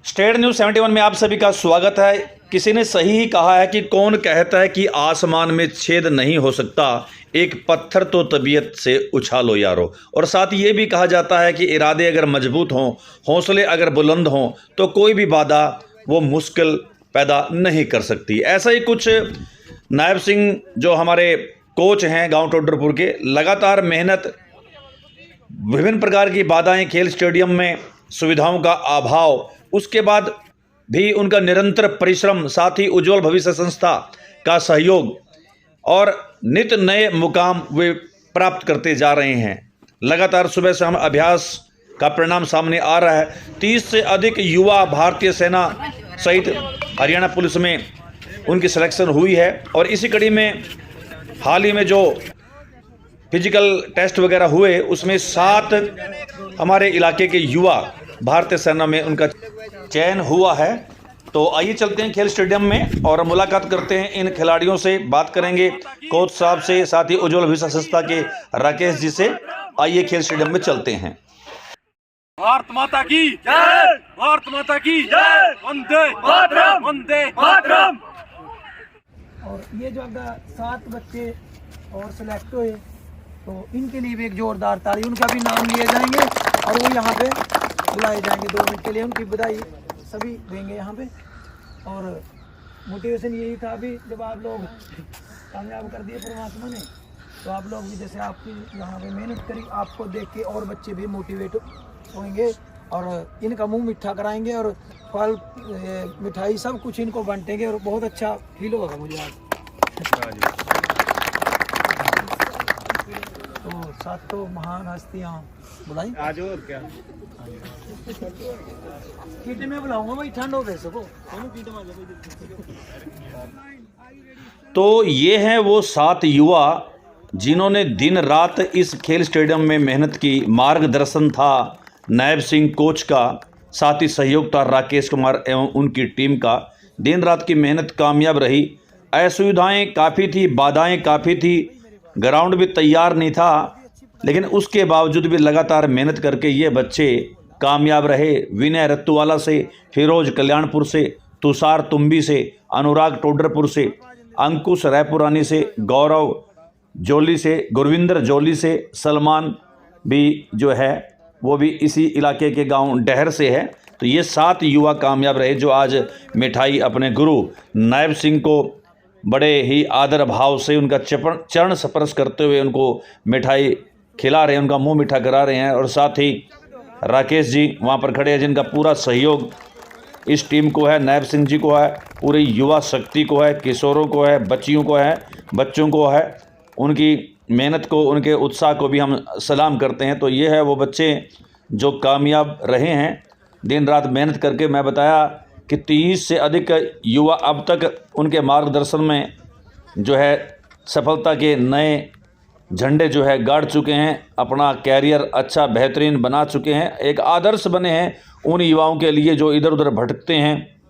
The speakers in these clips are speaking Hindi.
स्टेट न्यूज़ 71 में आप सभी का स्वागत है। किसी ने सही ही कहा है कि कौन कहता है कि आसमान में छेद नहीं हो सकता, एक पत्थर तो तबीयत से उछालो यारो। और साथ ये भी कहा जाता है कि इरादे अगर मजबूत हों, हौसले अगर बुलंद हों, तो कोई भी बाधा वो मुश्किल पैदा नहीं कर सकती। ऐसा ही कुछ नायब सिंह जो हमारे कोच हैं गांव टोडरपुर के, लगातार मेहनत, विभिन्न प्रकार की बाधाएं, खेल स्टेडियम में सुविधाओं का अभाव, उसके बाद भी उनका निरंतर परिश्रम, साथ ही उज्जवल भविष्य संस्था का सहयोग और नित नए मुकाम वे प्राप्त करते जा रहे हैं। लगातार सुबह शाम अभ्यास का परिणाम सामने आ रहा है। 30 से अधिक युवा भारतीय सेना सहित हरियाणा पुलिस में उनकी सिलेक्शन हुई है और इसी कड़ी में हाल ही में जो फिजिकल टेस्ट वगैरह हुए उसमें 7 हमारे इलाके के युवा भारतीय सेना में उनका चयन हुआ है। तो आइए चलते हैं खेल स्टेडियम में और मुलाकात करते हैं इन खिलाड़ियों से, बात करेंगे कोच साहब से, साथ ही उज्जवल भविष्य संस्था के राकेश जी से। आइए खेल स्टेडियम में चलते हैं। भारत माता की जय, भारत माता की जय, वंदे मातरम, वंदे मातरम। और ये जो अगर 7 बच्चे और सिलेक्ट हुए तो इनके लिए भी एक जोरदार ताली, उनका भी नाम लिए जाएंगे और वो यहाँ पे बुलाए जाएंगे। 2 मिनट के लिए उनकी बधाई सभी देंगे यहाँ पे। और मोटिवेशन यही था, अभी जब आप लोग कामयाब कर दिए परमात्मा ने, तो आप लोग भी जैसे आपकी यहाँ पे मेहनत करी, आपको देख के और बच्चे भी मोटिवेट होंगे और इनका मुंह मीठा कराएंगे और फल मिठाई सब कुछ इनको बांटेंगे और बहुत अच्छा फील होगा मुझे आज। तो 7 महान हस्तियाँ बुलाई आज और क्या किट में बुलाऊंगा भाई, ठंड हो गए सबको। तो ये हैं वो 7 युवा जिन्होंने दिन रात इस खेल स्टेडियम में मेहनत की। मार्गदर्शन था नायब सिंह कोच का, साथ ही सहयोग था राकेश कुमार एवं उनकी टीम का। दिन रात की मेहनत कामयाब रही। असुविधाएं काफ़ी थी, बाधाएं काफ़ी थी, ग्राउंड भी तैयार नहीं था, लेकिन उसके बावजूद भी लगातार मेहनत करके ये बच्चे कामयाब रहे। विनय रत्तुवाला से, फिरोज कल्याणपुर से, तुषार तुम्बी से, अनुराग टोडरपुर से, अंकुश रायपुरानी से, गौरव जोली से, गुरविंदर जोली से, सलमान भी जो है वो भी इसी इलाके के गांव डहर से है। तो ये 7 युवा कामयाब रहे जो आज मिठाई अपने गुरु नायब सिंह को बड़े ही आदर भाव से उनका चरण स्पर्श करते हुए उनको मिठाई खिला रहे हैं, उनका मुंह मीठा करा रहे हैं। और साथ ही राकेश जी वहाँ पर खड़े हैं जिनका पूरा सहयोग इस टीम को है, नायब सिंह जी को है, पूरी युवा शक्ति को है, किशोरों को है, बच्चियों को है, बच्चों को है। उनकी मेहनत को, उनके उत्साह को भी हम सलाम करते हैं। तो ये है वो बच्चे जो कामयाब रहे हैं दिन रात मेहनत करके। मैं बताया कि 30 से अधिक युवा अब तक उनके मार्गदर्शन में जो है सफलता के नए झंडे जो है गाड़ चुके हैं, अपना कैरियर अच्छा बेहतरीन बना चुके हैं, एक आदर्श बने हैं उन युवाओं के लिए जो इधर उधर भटकते हैं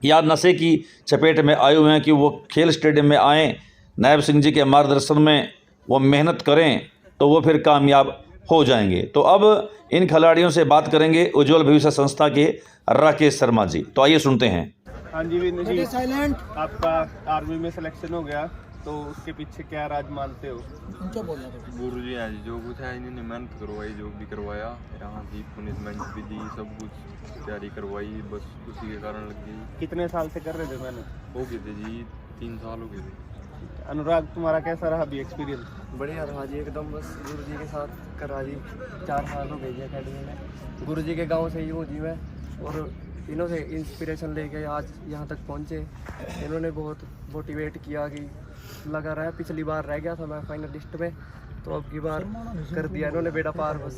या नशे की चपेट में आए हुए हैं कि वो खेल स्टेडियम में आएँ, नायब सिंह जी के मार्गदर्शन में वो मेहनत करें तो वो फिर कामयाब हो जाएंगे। तो अब इन खिलाड़ियों से बात करेंगे उज्जवल भविष्य संस्था के राकेश शर्मा जी। तो आइए सुनते हैं। हाँ जी विनय जी, साइलेंट। आपका आर्मी में सिलेक्शन हो गया तो उसके पीछे क्या राज मानते हो? उनका बोलना था गुरु जी आज जो कुछ है इन्होंने मेहनत करवाई, जो भी करवाया, यहाँ की पनिशमेंट भी दी, सब कुछ तैयारी करवाई, बस उसी के कारण लग गई। कितने साल से कर रहे थे मैंने? हो गए थे जी, 3 साल हो गए थे। अनुराग तुम्हारा कैसा रहा अभी एक्सपीरियंस? बढ़िया रहा जी एकदम, बस गुरु जी के साथ करा जी। 4 साल हो गए जी अकेडमी में। गुरु जी के गांव से ही हूँ जी मैं और इन्हों से इंस्पिरेशन लेके आज यहाँ तक पहुँचे। इन्होंने बहुत मोटिवेट किया कि लगा रहा है। पिछली बार रह गया था मैं फाइनलिस्ट में, तो अब की बार कर दिया इन्होंने बेड़ा पार। बस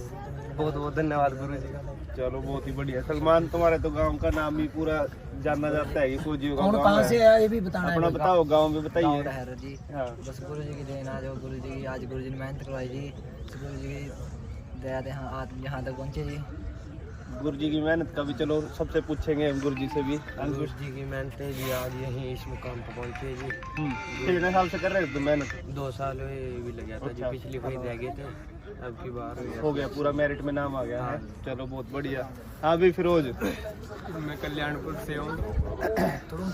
बहुत बहुत धन्यवाद गुरु जी का। चलो बहुत ही बढ़िया। सलमान तुम्हारे तो गांव का नाम ही पूरा जाना जाता है कि फौजियों का कौन गाँव कहाँ है। से आया ये भी बताना अपना है। बताओ, गांव में बताइए। डहर जी, हाँ। बस गुरु जी की देन आज, गुरु जी की आज गुरु जी ने मेहनत करवाई जी, गुरु जी की दया से आज यहाँ तक पहुँचे जी। गुरु जी की मेहनत का भी चलो सबसे पूछेंगे हम, गुरु जी से भी। गुरु जी की मेहनत है जी, आज यहीं इस मुकाम पर पहुँचे जी। कितने साल से कर रहे थे मेहनत? 2 साल हुए भी लग गया था जी, अच्छा। पिछली वही रह गए थे। अब की बार हो गया, पूरा मेरिट में नाम आ गया है। चलो बहुत बढ़िया। हाँ भाई फिरोज। मैं कल्याणपुर से हूँ।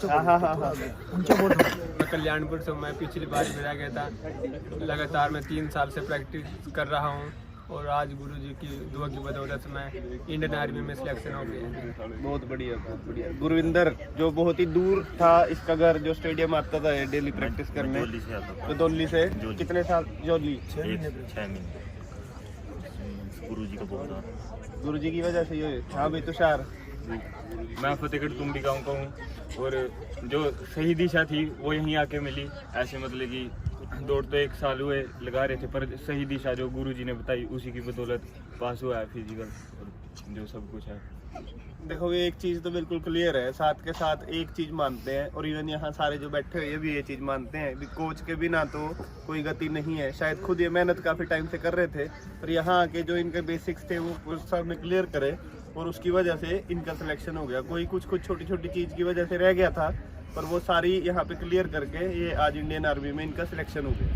हाँ। मैं कल्याणपुर से हूँ। मैं पिछली बार में रह गया था। लगातार मैं 3 साल से प्रैक्टिस कर रहा हूँ और आज गुरुजी की दुआ की बदौलत मैं इंडियन आर्मी में सिलेक्शन हो गया। बहुत बढ़िया, बहुत बढ़िया। गुरविंदर जो बहुत ही दूर था इसका घर, जो स्टेडियम आता था डेली प्रैक्टिस करने, तो दोली से कितने साल? जोली 6 महीने गुरुजी का बहुत गुरुजी की वजह से ये। हाँ भाई तुषार। मैं फतेहगढ़ तुंबी गाँव का हूँ और जो सही दिशा थी वो यहीं आके मिली। ऐसे मतलब कि दौड़ तो 1 साल हुए लगा रहे थे, पर सही दिशा जो गुरुजी ने बताई उसी की बदौलत पास हुआ है फिजिकल और जो सब कुछ है। देखो ये एक चीज़ तो बिल्कुल क्लियर है, साथ के साथ एक चीज़ मानते हैं और इवन यहाँ सारे जो बैठे हुए ये भी ये चीज़ मानते हैं कि कोच के बिना तो कोई गति नहीं है। शायद खुद ये मेहनत काफ़ी टाइम से कर रहे थे, पर यहाँ आके जो इनके बेसिक्स थे वो सब में क्लियर करे और उसकी वजह से इनका सिलेक्शन हो गया। कोई कुछ छोटी छोटी चीज़ की वजह से रह गया था, पर वो सारी यहाँ पे क्लियर करके ये आज इंडियन आर्मी में इनका सिलेक्शन हो गया।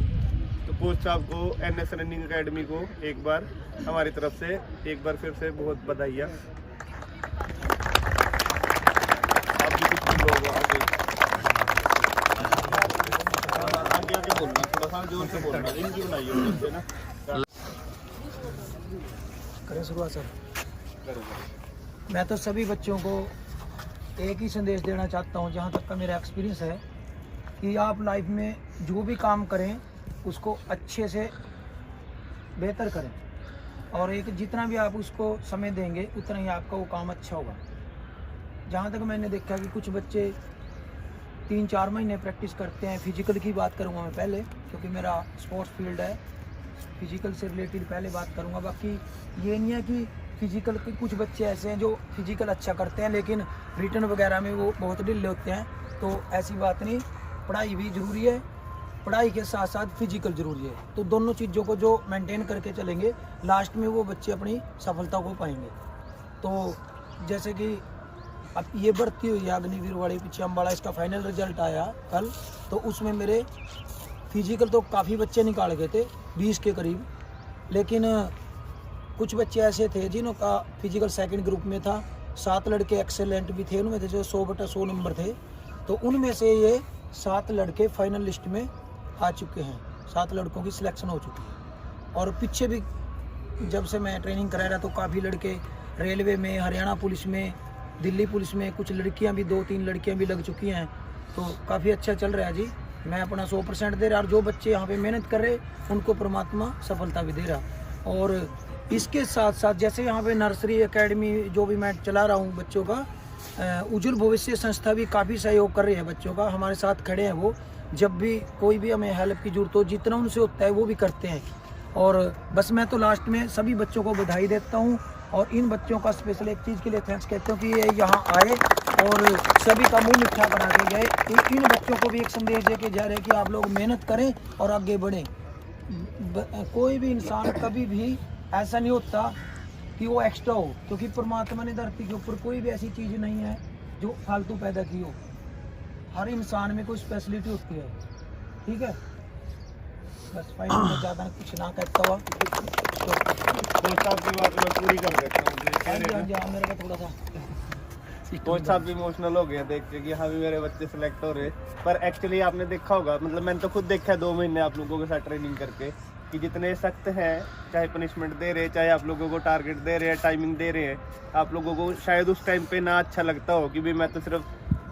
तो कोच साहब को, NS रनिंग एकेडमी को एक बार हमारी तरफ से एक बार फिर से बहुत बधाइयाँ। आप भी कुछ लोग आगे बोलना, थोड़ा सा जोर से बोलना, इनकी बनाइए ना। करें शुरुआत सर। मैं तो सभी बच्चों को एक ही संदेश देना चाहता हूँ, जहाँ तक का मेरा एक्सपीरियंस है, कि आप लाइफ में जो भी काम करें उसको अच्छे से बेहतर करें और एक जितना भी आप उसको समय देंगे उतना ही आपका वो काम अच्छा होगा। जहाँ तक मैंने देखा कि कुछ बच्चे 3-4 महीने प्रैक्टिस करते हैं। फिजिकल की बात करूँगा मैं पहले, क्योंकि मेरा स्पोर्ट्स फील्ड है, फिजिकल से रिलेटेड पहले बात करूँगा। बाकी ये नहीं है कि फिजिकल के कुछ बच्चे ऐसे हैं जो फिजिकल अच्छा करते हैं लेकिन रिटर्न वगैरह में वो बहुत ढीले होते हैं, तो ऐसी बात नहीं। पढ़ाई भी ज़रूरी है, पढ़ाई के साथ साथ फिजिकल ज़रूरी है, तो दोनों चीज़ों को जो मेंटेन करके चलेंगे लास्ट में वो बच्चे अपनी सफलता को पाएंगे। तो जैसे कि अब ये भर्ती हुई है अग्निवीर वाली पीछे अम्बाड़ा, इसका फाइनल रिजल्ट आया कल, तो उसमें मेरे फिजिकल तो काफ़ी बच्चे निकाल गए थे 20 के करीब, लेकिन कुछ बच्चे ऐसे थे जिन्हों का फिजिकल सेकंड ग्रुप में था। 7 लड़के एक्सेलेंट भी थे, उनमें थे जो 100/100 नंबर थे, तो उनमें से ये 7 लड़के फाइनल लिस्ट में आ चुके हैं। 7 लड़कों की सिलेक्शन हो चुकी है। और पीछे भी जब से मैं ट्रेनिंग करा रहा तो काफ़ी लड़के रेलवे में, हरियाणा पुलिस में, दिल्ली पुलिस में, कुछ लड़कियां भी 2-3 लड़कियां भी लग चुकी हैं, तो काफ़ी अच्छा चल रहा है जी। मैं अपना 100% दे रहा और जो बच्चे यहाँ पे मेहनत कर रहे उनको परमात्मा सफलता भी दे रहा। और इसके साथ साथ जैसे यहाँ पे नर्सरी एकेडमी जो भी मैं चला रहा हूँ बच्चों का, उज्जवल भविष्य संस्था भी काफ़ी सहयोग कर रही है बच्चों का, हमारे साथ खड़े हैं वो। जब भी कोई भी हमें हेल्प की जरूरत हो, जितना उनसे होता है वो भी करते हैं। और बस मैं तो लास्ट में सभी बच्चों को बधाई देता हूँ और इन बच्चों का स्पेशल एक चीज़ के लिए थैंक्स कहता हूँ कि ये यहाँ आए और सभी का मुंह मिठा बना के गए। इन बच्चों को भी एक संदेश दे के जा रहे हैं कि आप लोग मेहनत करें और आगे बढ़ें। कोई भी इंसान कभी भी ऐसा नहीं होता कि वो एक्स्ट्रा हो, क्योंकि परमात्मा ने धरती के ऊपर कोई भी ऐसी चीज़ नहीं है जो फालतू पैदा की हो। हर इंसान में कोई स्पेशलिटी होती है, ठीक है। बस फाइनल में ज़्यादा कुछ ना कहता हुआ कोच साहब की बात मैं पूरी कर देता हूँ। मेरे को थोड़ा सा कोच साहब भी इमोशनल हो गए देख के कि हाँ भी मेरे बच्चे सिलेक्ट हो रहे। पर एक्चुअली आपने देखा होगा, मतलब मैंने तो खुद देखा है 2 महीने आप लोगों के साथ ट्रेनिंग करके, कि जितने सख्त हैं, चाहे पनिशमेंट दे रहे, चाहे आप लोगों को टारगेट दे रहे हैं, टाइमिंग दे रहे हैं, आप लोगों को शायद उस टाइम पे ना अच्छा लगता हो कि भाई मैं तो सिर्फ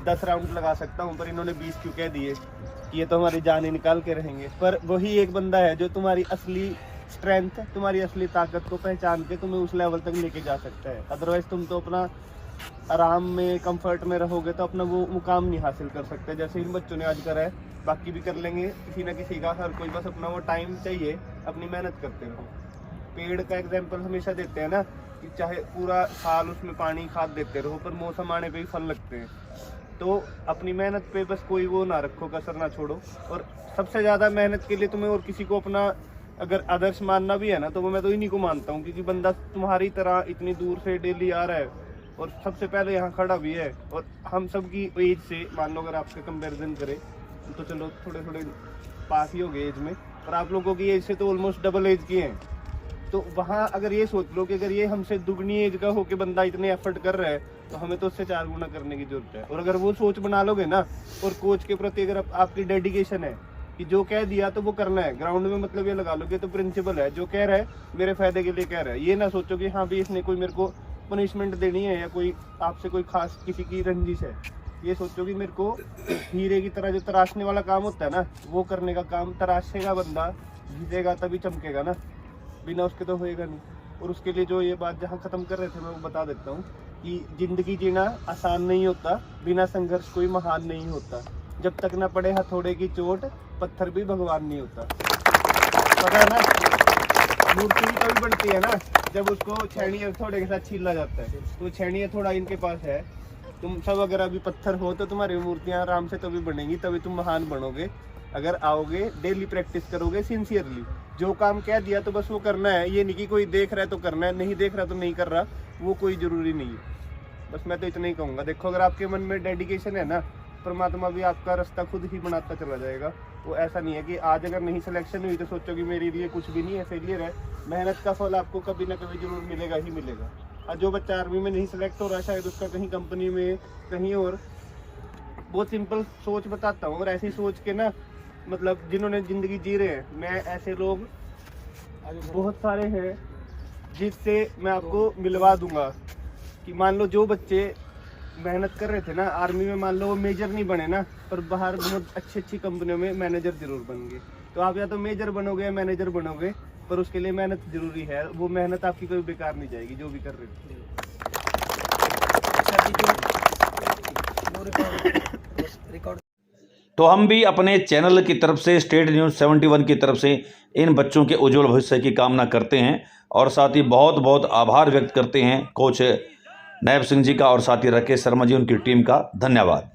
10 राउंड लगा सकता हूँ, पर इन्होंने 20 क्यों कह दिए कि ये तो हमारी जान ही निकाल के रहेंगे। पर वही एक बंदा है जो तुम्हारी असली स्ट्रेंथ, तुम्हारी असली ताकत को पहचान के तुम्हें उस लेवल तक लेके जा सकता है। अदरवाइज तुम तो अपना आराम में, कंफर्ट में रहोगे तो अपना वो मुकाम नहीं हासिल कर सकते, जैसे इन बच्चों ने आज करा है। बाकी भी कर लेंगे किसी ना किसी का, हर कोई, बस अपना वो टाइम चाहिए, अपनी मेहनत करते रहो। पेड़ का एग्जाम्पल हमेशा देते हैं ना कि चाहे पूरा साल उसमें पानी खाद देते रहो, पर मौसम आने पे ही फल लगते हैं। तो अपनी मेहनत पे बस कोई वो ना रखो, कसर ना छोड़ो। और सबसे ज़्यादा मेहनत के लिए तुम्हें और किसी को अपना अगर आदर्श मानना भी है ना, तो वो मैं तो इन्हीं को मानता हूँ, क्योंकि बंदा तुम्हारी तरह इतनी दूर से डेली आ रहा है और सबसे पहले यहाँ खड़ा भी है। और हम सब की एज से मान लो अगर आपसे कंपैरिजन करें तो चलो थोड़े थोड़े पास ही हो गए एज में, पर आप लोगों की एज से तो ऑलमोस्ट डबल एज की हैं। तो वहाँ अगर ये सोच लो कि अगर ये हमसे दुगनी एज का होके बंदा इतने एफर्ट कर रहा है तो हमें तो उससे 4 गुना करने की जरूरत है। और अगर वो सोच बना लोगे ना, और कोच के प्रति अगर आपकी डेडिकेशन है कि जो कह दिया तो वो करना है, ग्राउंड में मतलब ये लगा लोगे तो प्रिंसिपल है, जो कह रहा है मेरे फायदे के लिए कह रहा है। ये ना सोचो कि हाँ भी इसने कोई मेरे को पनिशमेंट देनी है या कोई आपसे कोई खास किसी की रंजिश है। ये सोचो कि मेरे को हीरे की तरह जो तराशने वाला काम होता है ना, वो करने का काम। तराशेगा बंदा, जीतेगा तभी चमकेगा ना, बिना उसके तो होएगा नहीं। और उसके लिए जो ये बात जहाँ ख़त्म कर रहे थे मैं वो बता देता हूँ कि ज़िंदगी जीना आसान नहीं होता, बिना संघर्ष कोई महान नहीं होता। जब तक ना पड़े हथौड़े की चोट, पत्थर भी भगवान नहीं होता। पता है ना, मूर्ति भी तभी बनती है ना जब उसको छेनी हथौड़े के साथ छीला जाता है। तो छेनी हथौड़ा इनके पास है, तुम सब अगर अभी पत्थर हो तो तुम्हारी मूर्तियाँ आराम से तभी बनेंगी, तभी तुम महान बनोगे। अगर आओगे, डेली प्रैक्टिस करोगे सिंसियरली, जो काम कह दिया तो बस वो करना है। ये नहीं कि कोई देख रहा है तो करना है, नहीं देख रहा तो नहीं कर रहा, वो कोई ज़रूरी नहीं है। बस मैं तो इतना ही कहूँगा। देखो, अगर आपके मन में डेडिकेशन है ना, परमात्मा भी आपका रास्ता खुद ही बनाता चला जाएगा। वो ऐसा नहीं है कि आज अगर नहीं सिलेक्शन हुई तो सोचो कि मेरे लिए कुछ भी नहीं है, फेलियर है। मेहनत का फल आपको कभी ना कभी जरूर मिलेगा ही मिलेगा। और जो बच्चा आर्मी में नहीं सिलेक्ट हो रहा, शायद उसका कहीं कंपनी में कहीं और। बहुत सिंपल सोच बताता हूँ, और ऐसी सोच के ना मतलब जिन्होंने ज़िंदगी जी रहे हैं, मैं ऐसे लोग बहुत सारे हैं जिससे मैं आपको मिलवा दूंगा। कि मान लो जो बच्चे मेहनत कर रहे थे ना आर्मी में, मान लो वो मेजर नहीं बने ना, पर बाहर बहुत अच्छी कंपनियों में मैनेजर जरूर बन गए। तो आप या तो मेजर बनोगे या मैनेजर बनोगे, पर उसके लिए मेहनत जरूरी है। वो मेहनत आपकी कोई बेकार नहीं जाएगी, जो भी कर रहे थे। तो हम भी अपने चैनल की तरफ से, स्टेट न्यूज़ 71 की तरफ से इन बच्चों के उज्जवल भविष्य की कामना करते हैं, और साथ ही बहुत बहुत आभार व्यक्त करते हैं कोच नायब सिंह जी का और साथ ही राकेश शर्मा जी, उनकी टीम का। धन्यवाद।